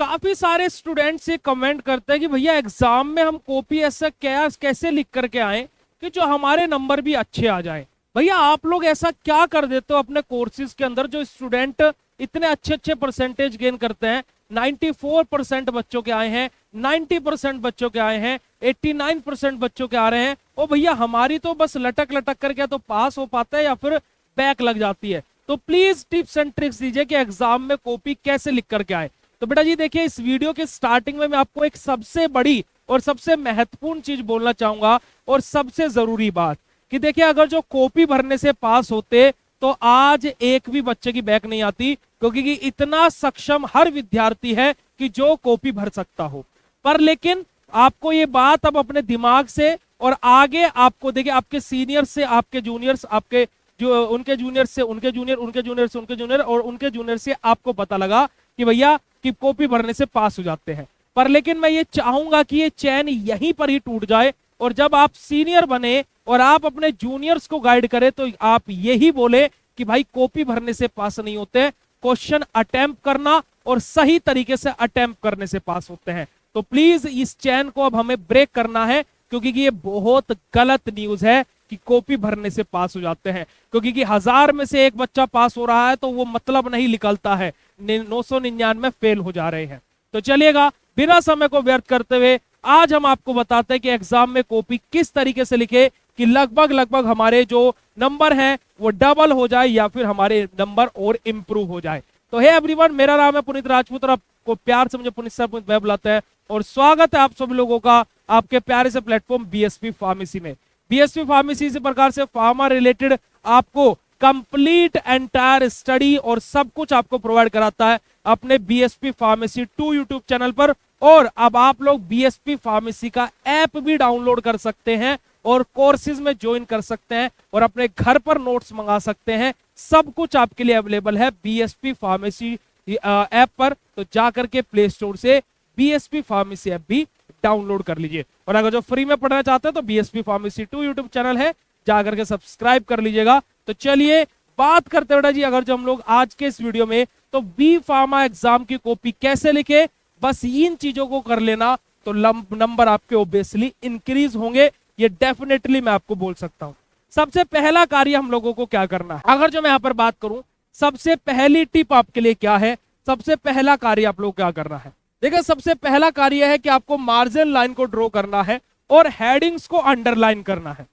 काफी सारे स्टूडेंट्स ये कमेंट करते हैं कि भैया एग्जाम में हम कॉपी ऐसा क्या कैसे लिख करके आए कि जो हमारे नंबर भी अच्छे आ जाएं। भैया आप लोग ऐसा क्या कर देते हो अपने कोर्सेज के अंदर जो स्टूडेंट इतने अच्छे अच्छे परसेंटेज गेन करते हैं। 94% बच्चों के आए हैं, 90% बच्चों के आए हैं, 89% बच्चों के आ रहे हैं। ओ भैया हमारी तो बस लटक लटक करके तो पास हो पाता है या फिर बैक लग जाती है। तो प्लीज टिप्स एंड ट्रिक्स दीजिए कि एग्जाम में कॉपी कैसे लिख करके आए। तो बेटा जी देखिए, इस वीडियो के स्टार्टिंग में मैं आपको एक सबसे बड़ी और सबसे महत्वपूर्ण चीज बोलना चाहूंगा और सबसे जरूरी बात कि देखिए, अगर जो कॉपी भरने से पास होते तो आज एक भी बच्चे की बैक नहीं आती, क्योंकि इतना सक्षम हर विद्यार्थी है कि जो कॉपी भर सकता हो। पर लेकिन आपको ये बात अब अपने दिमाग से और आगे आपको देखिए, आपके सीनियर से आपके जूनियर्स, आपके जो उनके जूनियर से उनके जूनियर, उनके जूनियर से उनके जूनियर और उनके जूनियर से आपको पता लगा कि भैया कि कॉपी भरने से पास हो जाते हैं। पर लेकिन मैं ये चाहूंगा कि ये चैन यहीं पर ही टूट जाए और जब आप सीनियर बने और आप अपने जूनियर्स को गाइड करें तो आप यही बोले कि भाई कॉपी भरने से पास नहीं होते, क्वेश्चन अटेम्प्ट करना और सही तरीके से अटेम्प्ट करने से पास होते हैं। तो प्लीज इस चैन को अब हमें ब्रेक करना है, क्योंकि ये बहुत गलत न्यूज है कि कॉपी भरने से पास हो जाते हैं। क्योंकि 1000 में से एक बच्चा पास हो रहा है तो वो मतलब नहीं निकलता है, 999 फेल हो जा रहे हैं। तो चलिएगा बिना समय को व्यर्थ करते हुए आज हम आपको बताते हैं कि एग्जाम में कॉपी किस तरीके से लिखे कि लगभग हमारे जो नंबर हैं वो डबल हो जाए या फिर हमारे नंबर और इंप्रूव हो जाए। तो हे एवरीवन, मेरा नाम है पुनीत राजपूत और आपको प्यार से मुझे पुनीत सर पुनीत भाई बुलाते हैं और स्वागत है आप सभी लोगों का आपके प्यारे से प्लेटफॉर्म बीएसपी फार्मेसी में। बीएसपी फार्मेसी इसी प्रकार से फार्मा रिलेटेड आपको कंप्लीट एंटायर स्टडी और सब कुछ आपको प्रोवाइड कराता है अपने बीएसपी फार्मेसी 2 यूट्यूब चैनल पर। और अब आप लोग बीएसपी फार्मेसी का ऐप भी डाउनलोड कर सकते हैं और कोर्सेज में ज्वाइन कर सकते हैं और अपने घर पर नोट्स मंगा सकते हैं। सब कुछ आपके लिए अवेलेबल है बीएसपी फार्मेसी ऐप पर। तो जाकर के प्ले स्टोर से बीएसपी फार्मेसी ऐप भी डाउनलोड कर लीजिए। और अगर जो फ्री में पढ़ना चाहते हैं तो बीएसपी फार्मेसी 2 यूट्यूब चैनल है, जाकर के सब्सक्राइब कर लीजिएगा। तो चलिए बात करते बेटा जी, अगर जो हम लोग आज के इस वीडियो में तो बी फार्मा एग्जाम की कॉपी कैसे लिखे, बस इन चीजों को कर लेना तो नंबर आपके ऑब्वियसली इंक्रीज होंगे, ये डेफिनेटली मैं आपको बोल सकता हूं। सबसे पहला कार्य हम लोगों को क्या करना है, अगर जो मैं यहां पर बात करूं, सबसे पहली टिप आपके लिए क्या है, सबसे पहला कार्य आप लोग क्या करना है। देखिए सबसे पहला कार्य है कि आपको मार्जिन लाइन को ड्रॉ करना है और हेडिंग्स को अंडरलाइन करना है।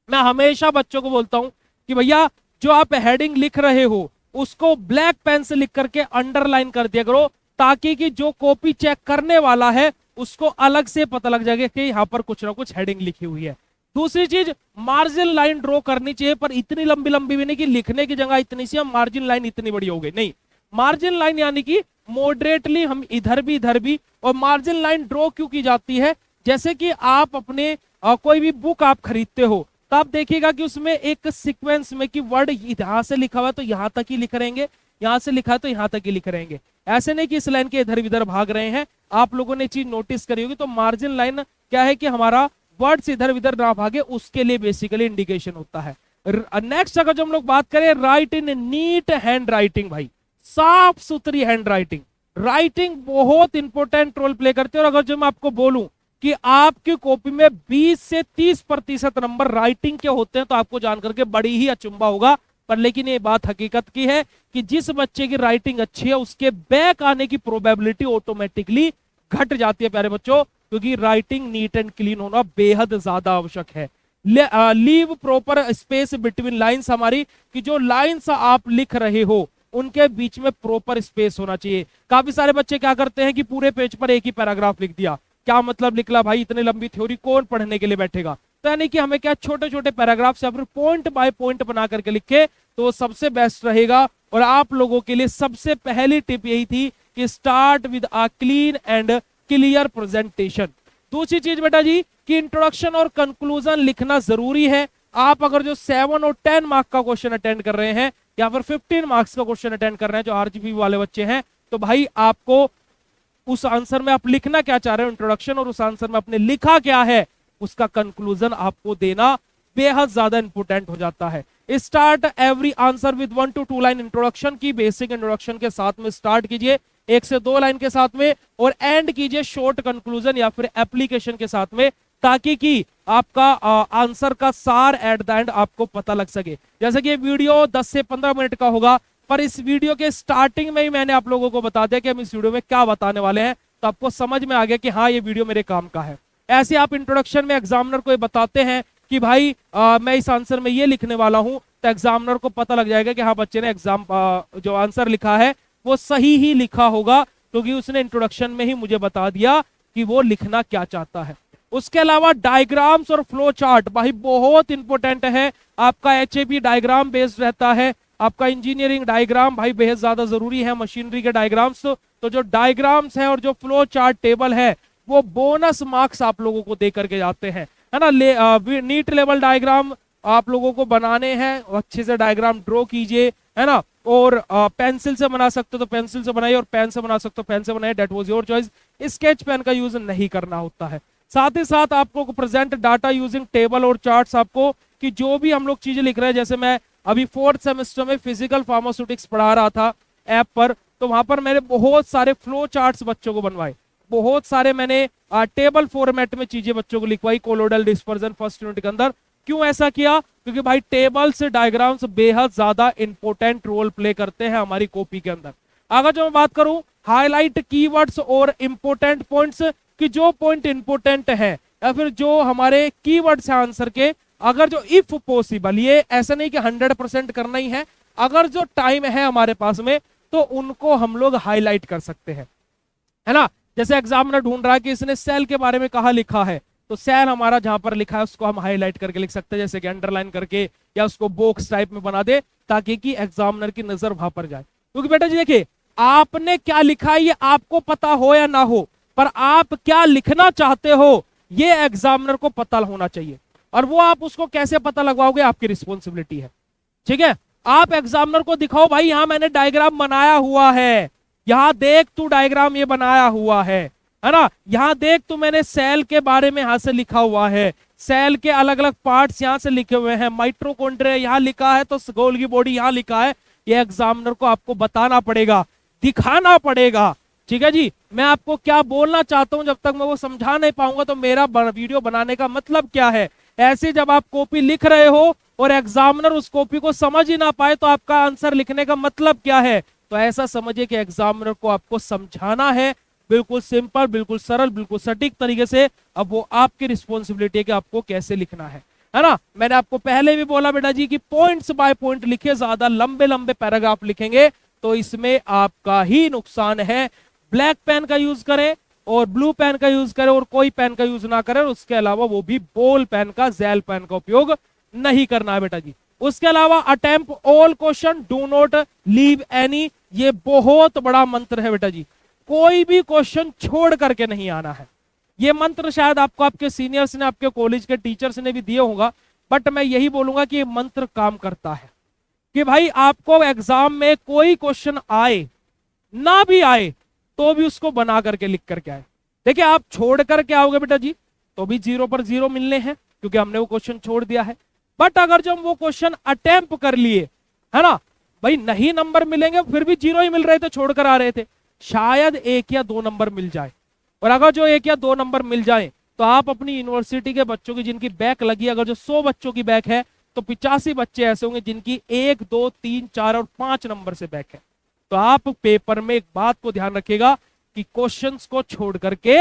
मैं हमेशा बच्चों को बोलता हूं कि भैया जो आप हेडिंग लिख रहे हो उसको ब्लैक पेन से लिख करके अंडरलाइन कर दिया करो, ताकि कि जो कॉपी चेक करने वाला है उसको अलग से पता लग जाएगा कि यहाँ पर कुछ ना कुछ हेडिंग लिखी हुई है। दूसरी चीज, मार्जिन लाइन ड्रॉ करनी चाहिए, पर इतनी लंबी लंबी भी नहीं कि लिखने की जगह इतनी सी मार्जिन लाइन इतनी बड़ी हो गई, नहीं। मार्जिन लाइन यानी कि मॉडरेटली हम इधर भी। और मार्जिन लाइन ड्रॉ क्यों की जाती है, जैसे कि आप अपने कोई भी बुक आप खरीदते हो तो आप देखिएगा कि उसमें एक सीक्वेंस में कि वर्ड यहां से लिखा हुआ है तो यहां तक ही लिख रहेंगे, यहां से लिखा है तो यहां तक ही लिख रहेंगे। ऐसे नहीं कि इस लाइन के इधर उधर भाग रहे हैं। आप लोगों ने चीज नोटिस करी होगी। तो मार्जिन लाइन क्या है कि हमारा वर्ड्स इधर उधर ना भागे, उसके लिए बेसिकली इंडिकेशन होता है। नेक्स्ट अगर जो हम लोग बात करें, राइट इन नीट हैंड राइटिंग, भाई साफ सुथरी हैंड राइटिंग। राइटिंग बहुत इंपॉर्टेंट रोल प्ले करती है। और अगर जो मैं आपको बोलूं कि आपकी कॉपी में 20 से 30% नंबर राइटिंग के होते हैं तो आपको जानकर के बड़ी ही अचंभा होगा। पर लेकिन ये बात हकीकत की है कि जिस बच्चे की राइटिंग अच्छी है उसके बैक आने की प्रोबेबिलिटी ऑटोमेटिकली घट जाती है प्यारे बच्चों, क्योंकि राइटिंग नीट एंड क्लीन होना बेहद ज्यादा आवश्यक है। Leave proper space between lines, हमारी कि जो लाइंस आप लिख रहे हो उनके बीच में प्रॉपर स्पेस होना चाहिए। काफी सारे बच्चे क्या करते हैं कि पूरे पेज पर एक ही पैराग्राफ लिख दिया, क्या मतलब निकला भाई, इतनी लंबी थ्योरी कौन पढ़ने के लिए बैठेगा। तो यानी कि हमें क्या छोटे छोटे पैराग्राफ से फिर पॉइंट बाय पॉइंट बना करके लिखे तो सबसे बेस्ट रहेगा। और आप लोगों के लिए सबसे पहली टिप यही थी कि start with a clean and clear presentation. दूसरी चीज बेटा जी कि इंट्रोडक्शन और कंक्लूजन लिखना जरूरी है। आप अगर जो 7 और 10 मार्क का क्वेश्चन अटेंड कर रहे हैं या फिर 15 मार्क्स का क्वेश्चन अटेंड कर रहे हैं जो आरजीपी वाले बच्चे हैं, तो भाई आपको उस आंसर में आप लिखना क्या चाह रहे हो इंट्रोडक्शन, और उस आंसर में आपने लिखा क्या है उसका कंक्लूजन आपको देना बेहद ज्यादा इंपोर्टेंट हो जाता है। Start every answer with 1 to 2 line introduction की, बेसिक इंट्रोडक्शन के साथ में स्टार्ट कीजिए। 1 से 2 लाइन के साथ में, और एंड कीजिए शॉर्ट कंक्लूजन या फिर एप्लीकेशन के साथ में, ताकि कि आपका आंसर का सार एट द एंड आपको पता लग सके। जैसे कि ये वीडियो 10 से 15 मिनट का होगा, पर इस वीडियो के स्टार्टिंग में ही मैंने आप लोगों को बता दिया कि हम इस वीडियो में क्या बताने वाले हैं, तो आपको समझ में आ गया कि हाँ ये वीडियो मेरे काम का है। ऐसे आप इंट्रोडक्शन में एग्जामिनर को ये बताते हैं कि भाई मैं इस आंसर में ये लिखने वाला हूं, तो एग्जामिनर को पता लग जाएगा कि हाँ बच्चे ने एग्जाम जो आंसर लिखा है वो सही ही लिखा होगा, क्योंकि उसने इंट्रोडक्शन में ही मुझे बता दिया कि वो लिखना क्या चाहता है। उसके अलावा डायग्राम्स और फ्लो चार्ट भाई बहुत इंपॉर्टेंट है। आपका एचएपी डायग्राम बेस्ड रहता है, आपका इंजीनियरिंग डायग्राम भाई बेहद ज्यादा जरूरी है, मशीनरी के डायग्राम्स। तो जो डायग्राम्स है और जो फ्लो चार्ट टेबल है वो बोनस मार्क्स आप लोगों को दे करके जाते हैं, है ना। नीट लेवल डायग्राम आप लोगों को बनाने हैं, अच्छे से डायग्राम ड्रॉ कीजिए, है ना। और पेंसिल से बना सकते हो तो पेंसिल से बनाइए, और पेन से बना सकते हो पेन से बनाइए, that was your choice. Sketch pen का यूज नहीं करना होता है। साथ ही साथ आपको प्रेजेंट डाटा यूजिंग टेबल और चार्ट्स, आपको कि जो भी हम लोग चीजें लिख रहे हैं, जैसे मैं अभी 4th सेमेस्टर में फिजिकल फार्मास्यूटिक्स पढ़ा रहा था ऐप पर, तो वहां पर मैंने बहुत सारे फ्लो चार्ट्स बच्चों को बनवाए, बहुत सारे मैंने टेबल फॉर्मेट में चीजें बच्चों को लिखवाई कोलोडल डिस्पर्जन फर्स्ट यूनिट के अंदर। क्यों ऐसा किया? क्योंकि भाई टेबल्स डायग्राम्स बेहद ज्यादा इंपॉर्टेंट रोल प्ले करते हैं हमारी कॉपी के अंदर। अगर जो मैं बात करूं हाईलाइट कीवर्ड्स और इंपॉर्टेंट पॉइंट्स, कि जो पॉइंट इंपॉर्टेंट है या फिर जो हमारे कीवर्ड्स हैं आंसर के, अगर जो इफ पॉसिबल, ये ऐसा नहीं कि 100% करना ही है, अगर जो टाइम है हमारे पास में तो उनको हम लोग हाईलाइट कर सकते हैं, है ना। जैसे एग्जामिनर ढूंढ रहा है कि इसने सेल के बारे में कहा लिखा है, तो सेल हमारा जहां पर लिखा है उसको हम हाईलाइट करके लिख सकते हैं, जैसे कि अंडरलाइन करके या उसको बॉक्स टाइप में बना दे, ताकि कि एग्जामिनर की नजर वहां पर जाए। क्योंकि बेटा जी देखिए, आपने क्या लिखा है ये आपको पता हो या ना हो, पर आप क्या लिखना चाहते हो ये एग्जामिनर को पता होना चाहिए, और वो आप उसको कैसे पता लगवाओगे आपकी रिस्पॉन्सिबिलिटी है, ठीक है। आप एग्जामिनर को दिखाओ भाई यहां मैंने डायग्राम बनाया हुआ है, यहां देख तू डायग्राम ये बनाया हुआ है ना, यहां देख तू मैंने सेल के बारे में यहां से लिखा हुआ है, सेल के अलग अलग पार्ट्स यहां से लिखे हुए हैं, माइटोकॉन्ड्रिया यहां लिखा है, तो गोल्गी बॉडी यहां लिखा है। ये एग्जामिनर को आपको बताना पड़ेगा, दिखाना पड़ेगा, ठीक है जी। मैं आपको क्या बोलना चाहता हूं जब तक मैं वो समझा नहीं पाऊंगा तो मेरा वीडियो बनाने का मतलब क्या है। ऐसे जब आप कॉपी लिख रहे हो और एग्जामिनर उस कॉपी को समझ ही ना पाए तो आपका आंसर लिखने का मतलब क्या है। तो ऐसा समझिए कि एग्जामिनर को आपको समझाना है, बिल्कुल सिंपल, बिल्कुल सरल, बिल्कुल सटीक तरीके से। अब वो आपकी रिस्पॉन्सिबिलिटी है कि आपको कैसे लिखना है ना। मैंने आपको पहले भी बोला बेटा जी कि पॉइंट्स बाय पॉइंट लिखे, ज्यादा लंबे लंबे पैराग्राफ लिखेंगे तो इसमें आपका ही नुकसान है। ब्लैक पेन का यूज करें और ब्लू पेन का यूज करें, और कोई पेन का यूज ना करें, उसके अलावा वो भी बॉल पेन का, जेल पेन का उपयोग नहीं करना है बेटा जी। उसके अलावा attempt all question, do not leave any, ये बहुत बड़ा मंत्र है बेटा जी। कोई भी क्वेश्चन छोड़ करके नहीं आना है। ये मंत्र शायद आपको आपके सीनियर्स ने, आपके कॉलेज के टीचर्स ने भी दिए होगा, बट मैं यही बोलूंगा कि ये मंत्र काम करता है कि भाई आपको एग्जाम में कोई क्वेश्चन आए ना भी आए तो भी उसको बना करके लिख करके आए। देखिए आप छोड़ करके आओगे बेटा जी तो भी 0 पर 0 मिलने हैं, क्योंकि हमने वो क्वेश्चन छोड़ दिया है। बट अगर जो हम वो क्वेश्चन अटेम्प्ट कर लिए, है ना भाई, नहीं नंबर मिलेंगे, फिर भी 0 ही मिल रहे थे, छोड़कर आ रहे थे, शायद 1 या 2 नंबर मिल जाए। और अगर जो 1 या 2 नंबर मिल जाए तो आप अपनी यूनिवर्सिटी के बच्चों की जिनकी बैक लगी, अगर जो 100 बच्चों की बैक है तो 85 बच्चे ऐसे होंगे जिनकी 1, 2, 3, 4 और 5 नंबर से बैक है। तो आप पेपर में एक बात को ध्यान रखिएगा कि क्वेश्चंस को छोड़ करके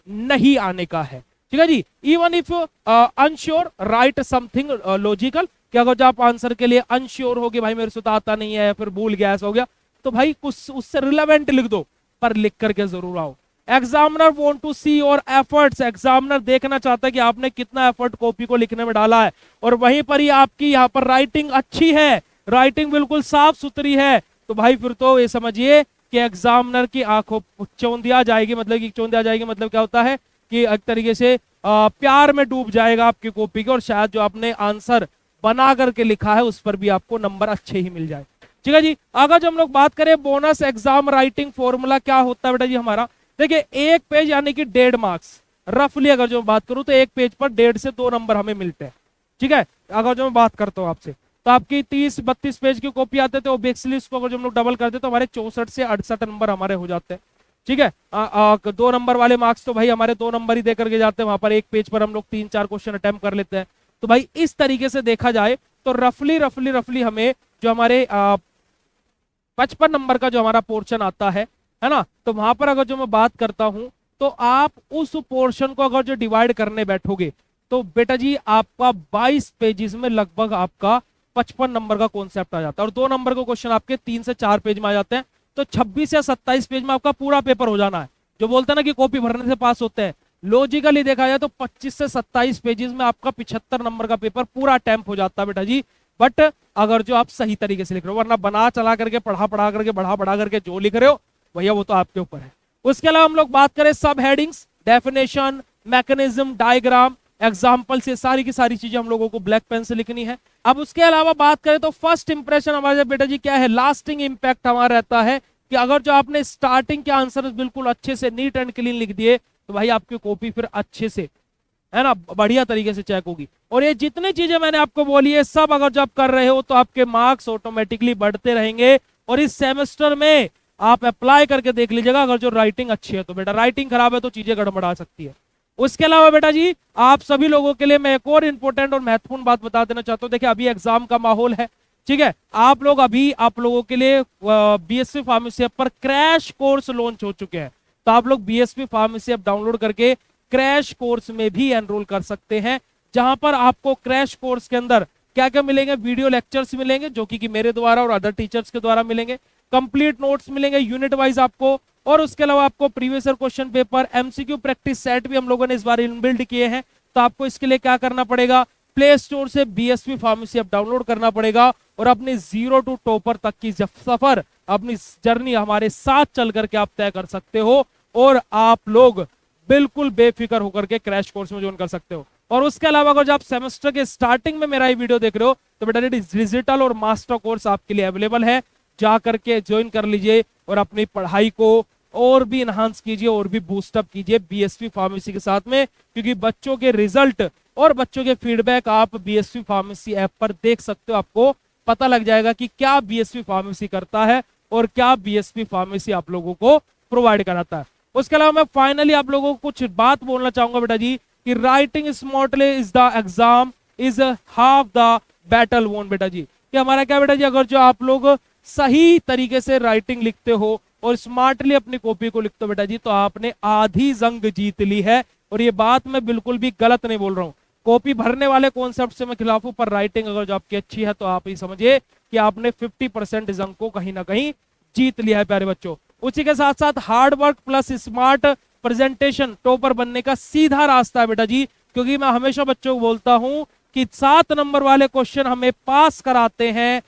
नहीं आने का है, ठीक है जी। Even if unsure right something logical, कि अगर आप आंसर के लिए अनश्योर हो कि भाई मेरे से तो आता नहीं है, फिर भूल गया, ऐसा हो गया, तो भाई कुछ उससे रिलेवेंट लिख दो, पर लिख करके जरूर आओ। Examiner want to see your efforts, examiner देखना चाहता है कि आपने कितना एफर्ट कॉपी को लिखने में डाला है, और वहीं पर ही आपकी यहाँ पर राइटिंग अच्छी है, राइटिंग बिल्कुल साफ सुथरी है, तो भाई फिर तो ये समझिए कि एग्जामिनर की आंखों चौंधिया जाएगी। मतलब कि चौंधिया जाएगी मतलब क्या होता है कि एक तरीके से प्यार में डूब जाएगा आपकी कॉपी के, और शायद जो आपने आंसर बना करके लिखा है उस पर भी आपको नंबर अच्छे ही मिल जाए, ठीक है जी। अगर जो हम लोग बात करें बोनस एग्जाम राइटिंग फॉर्मूला क्या होता है बेटा जी हमारा, देखिए 1 पेज यानी कि 1.5 मार्क्स रफली, अगर जो बात करूं तो 1 पेज पर 1.5 से 2 नंबर हमें मिलते हैं, ठीक है। अगर जो मैं बात करता हूं आपसे तो आपकी 30-32 पेज की कॉपी आते थे, ओबेसिकली इसको अगर जो हम लोग डबल करते तो हमारे 64 से 68 नंबर हमारे हो जाते हैं। ठीक है, 2 नंबर वाले मार्क्स तो भाई हमारे 2 नंबर ही दे करके जाते हैं, वहां पर एक पेज पर हम लोग 3-4 क्वेश्चन अटेम्प्ट कर लेते हैं। तो भाई इस तरीके से देखा जाए तो रफली हमें जो हमारे 55 नंबर का जो हमारा पोर्शन आता है ना, तो वहां पर अगर जो मैं बात करता हूं तो आप उस पोर्शन को अगर जो डिवाइड करने बैठोगे तो बेटा जी आपका 22 पेजेस में लगभग आपका 55 नंबर का कॉन्सेप्ट आ जाता है, और 2 नंबर का क्वेश्चन आपके 3 से 4 पेज में आ जाते हैं। तो 26 या 27 पेज में आपका पूरा पेपर हो जाना है। जो बोलते हैं ना कि कॉपी भरने से पास होते हैं, लॉजिकली देखा जाए तो 25 से 27 पेजेस में आपका 75 नंबर का पेपर पूरा अटेम्प्ट हो जाता है बेटा जी। बट अगर जो आप सही तरीके से लिख रहे हो, वरना बना चला करके पढ़ा करके बढ़ा करके जो लिख रहे हो भैया वो तो आपके ऊपर है। उसके अलावा हम लोग बात करें सब headings, definition, mechanism, diagram, example से सारी की सारी चीजें हम लोगों को ब्लैक पेन से लिखनी है। अब उसके अलावा बात करें तो फर्स्ट इंप्रेशन हमारे बेटा जी क्या है, लास्टिंग इंपैक्ट हमारा रहता है कि अगर जो आपने स्टार्टिंग के आंसर बिल्कुल अच्छे से नीट एंड क्लीन लिख दिए तो भाई आपकी कॉपी फिर अच्छे से है ना बढ़िया तरीके से चेक होगी। और ये जितनी चीजें मैंने आपको बोली है सब अगर जो आप कर रहे हो तो आपके मार्क्स ऑटोमेटिकली बढ़ते रहेंगे। और इस सेमेस्टर में आप अप्लाई करके देख लीजिएगा, अगर जो राइटिंग अच्छी है तो बेटा, राइटिंग खराब है तो चीजें गड़बड़ा सकती है। उसके अलावा बेटा जी आप सभी लोगों के लिए मैं एक और इंपॉर्टेंट और महत्वपूर्ण बात बता देना चाहता हूं। देखिए अभी एग्जाम का माहौल है, ठीक है, आप लोगों के लिए बीएसपी फार्मेसी ऐप पर क्रैश कोर्स लॉन्च हो चुके हैं। तो आप लोग बीएसपी फार्मेसी ऐप डाउनलोड करके क्रैश कोर्स में भी एनरोल कर सकते हैं, जहां पर आपको क्रैश कोर्स के अंदर क्या क्या मिलेंगे, वीडियो लेक्चर्स मिलेंगे जो कि मेरे द्वारा और अदर टीचर्स के द्वारा मिलेंगे, कंप्लीट नोट्स मिलेंगे यूनिट वाइज आपको, और उसके अलावा आपको previous year question paper, MCQ practice set भी हम लोगों ने इस बार इनबिल्ड किए हैं। तो आपको इसके लिए क्या करना पड़ेगा, प्ले स्टोर से बीएसपी फार्मेसी ऐप डाउनलोड करना पड़ेगा और अपनी 0 टू टॉपर तक की सफर, अपनी जर्नी हमारे साथ चल करके आप तय कर सकते हो, और आप लोग बिल्कुल बेफिक्र होकर के क्रैश कोर्स में ज्वाइन कर सकते हो। और उसके अलावा अगर आप सेमेस्टर के स्टार्टिंग में मेरा ये वीडियो देख रहे हो तो बेटा डिजिटल और मास्टर कोर्स आपके लिए अवेलेबल है, जा करके ज्वाइन कर लीजिए और अपनी पढ़ाई को और भी इनहांस कीजिए और भी बूस्टअप कीजिए बीएसपी फार्मेसी के साथ में, क्योंकि बच्चों के रिजल्ट और बच्चों के फीडबैक आप बीएसपी फार्मेसी ऐप पर देख सकते हो। आपको पता लग जाएगा कि क्या बीएसपी फार्मेसी करता है और क्या बीएसपी फार्मेसी आप लोगों को प्रोवाइड कराता है। उसके अलावा मैं फाइनली आप लोगों को कुछ बात बोलना चाहूंगा बेटा जी कि writing smartly is the exam is half the battle वोन। बेटा जी कि हमारा क्या बेटा जी, अगर जो आप लोग सही तरीके से राइटिंग लिखते हो और स्मार्टली अपनी कॉपी को लिखते हो बेटा जी, तो आपने आधी जंग जीत ली है। और ये बात मैं बिल्कुल भी गलत नहीं बोल रहा हूँ। कॉपी भरने वाले कॉन्सेप्ट से मैं खिलाफ हूं, पर राइटिंग अगर जो आपकी अच्छी है तो आप ही समझिए कि आपने 50% जंग को कहीं ना कहीं जीत लिया है प्यारे बच्चों। उसी के साथ साथ hard work plus smart presentation topper बनने का सीधा रास्ता है बेटा जी, क्योंकि मैं हमेशा बच्चों को बोलता हूं कि 7 नंबर वाले क्वेश्चन हमें पास कराते हैं,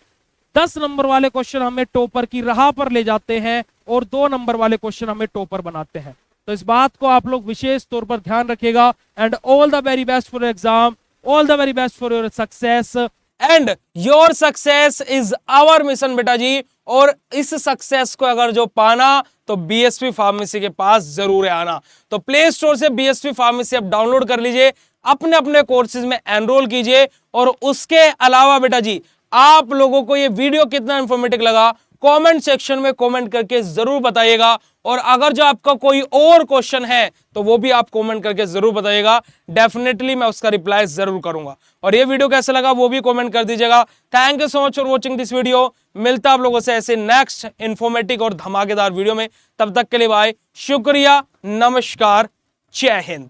10 नंबर वाले क्वेश्चन हमें टॉपर की राह पर ले जाते हैं, और 2 नंबर वाले क्वेश्चन हमें टॉपर बनाते हैं। तो इस बात को आप लोग विशेष तौर पर ध्यान रखिएगा। And all the very best for exam, all the very best for your success, and your success is our mission बेटा जी। और इस सक्सेस को अगर जो पाना तो बीएसपी फार्मेसी के पास जरूर आना। तो प्ले स्टोर से बीएसपी फार्मेसी ऐप डाउनलोड कर लीजिए, अपने अपने कोर्सेज में एनरोल कीजिए। और उसके अलावा बेटा जी आप लोगों को ये वीडियो कितना इंफॉर्मेटिव लगा कमेंट सेक्शन में कमेंट करके जरूर बताइएगा। और अगर जो आपका कोई और क्वेश्चन है तो वो भी आप कमेंट करके जरूर बताइएगा, डेफिनेटली मैं उसका रिप्लाई जरूर करूंगा। और ये वीडियो कैसा लगा वो भी कमेंट कर दीजिएगा। Thank you so much for watching this video. मिलता आप लोगों से ऐसे नेक्स्ट इंफॉर्मेटिव और धमाकेदार वीडियो में, तब तक के लिए बाय, शुक्रिया, नमस्कार, जय हिंद।